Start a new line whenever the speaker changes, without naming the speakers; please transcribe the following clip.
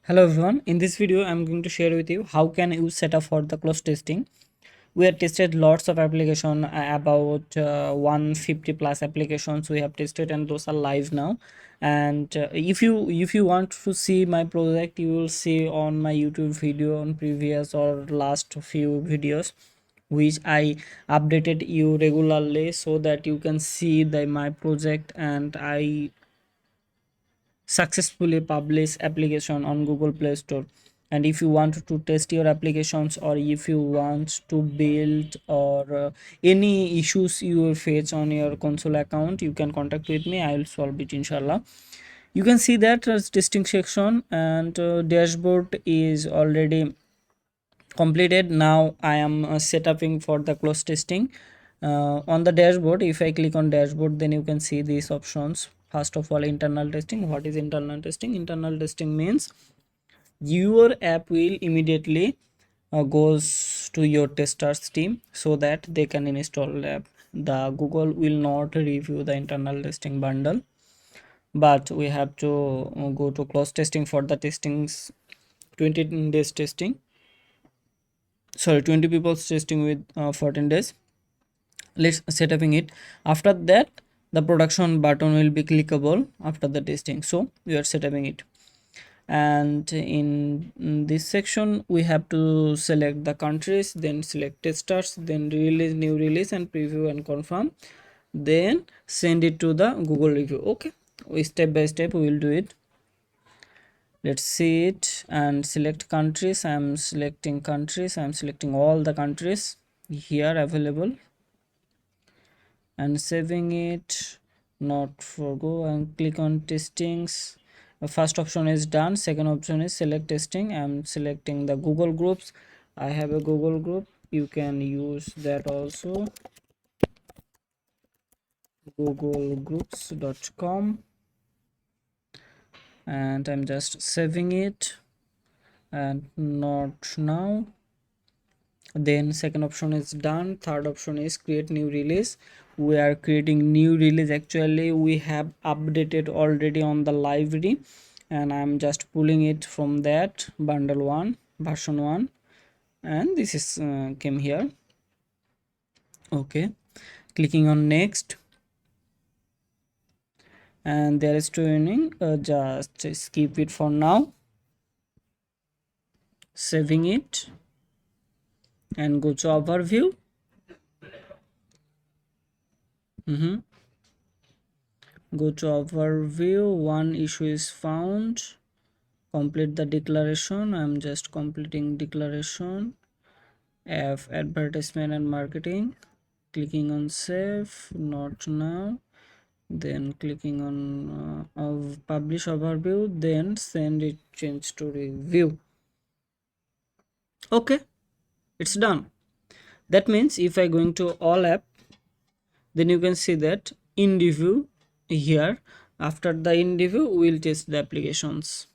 Hello everyone, in this video I'm going to share with you how can you set up for the close testing. We have tested lots of application, about 150 plus applications we have tested, and those are live now. And if you want to see my project, you will see on my YouTube video on previous or last few videos which I updated you regularly, so that you can see my project. And I successfully publish application on Google Play Store. And if you want to test your applications, or if you want to build, or any issues you will face on your console account, you can contact with me. I will solve it, inshallah. You can see that testing section, and dashboard is already completed. Now I am setting for the close testing. On the dashboard, if I click on dashboard, then you can see these options. First of all, internal testing. What is internal testing? Internal testing means your app will immediately goes to your testers team, so that they can install the app. The Google will not review the internal testing bundle, but we have to go to close testing for the testings. 20 days testing, sorry, 20 people testing with 14 days. Let's setting it. After that, the production button will be clickable after the testing, so we are setting it. And in this section, we have to select the countries, then select testers, then release, new release, and preview and confirm, then send it to the Google review. Okay, we step by step we will do it. Let's see it and select countries. I'm selecting countries. I'm selecting all the countries here available and saving it. Not forgo, and click on testings. The first option is done. Second option is select testing. I'm selecting the Google groups. I have a Google group, you can use that also, googlegroups.com, and I'm just saving it. And not now. Then second option is done. Third option is create new release. We are creating new release. Actually, we have updated already on the library, and I'm just pulling it from that bundle 1 version 1, and this is came here. Okay, clicking on next, and there is training. Just skip it for now, saving it, and go to overview. Go to overview. One issue is found. Complete the declaration. I'm just completing declaration. F, advertisement and marketing. Clicking on save. Not now. Then clicking on publish overview. Then send it, change to review. Okay, it's done. That means if I going to all app, then you can see that in review here. After the in review, we'll test the applications.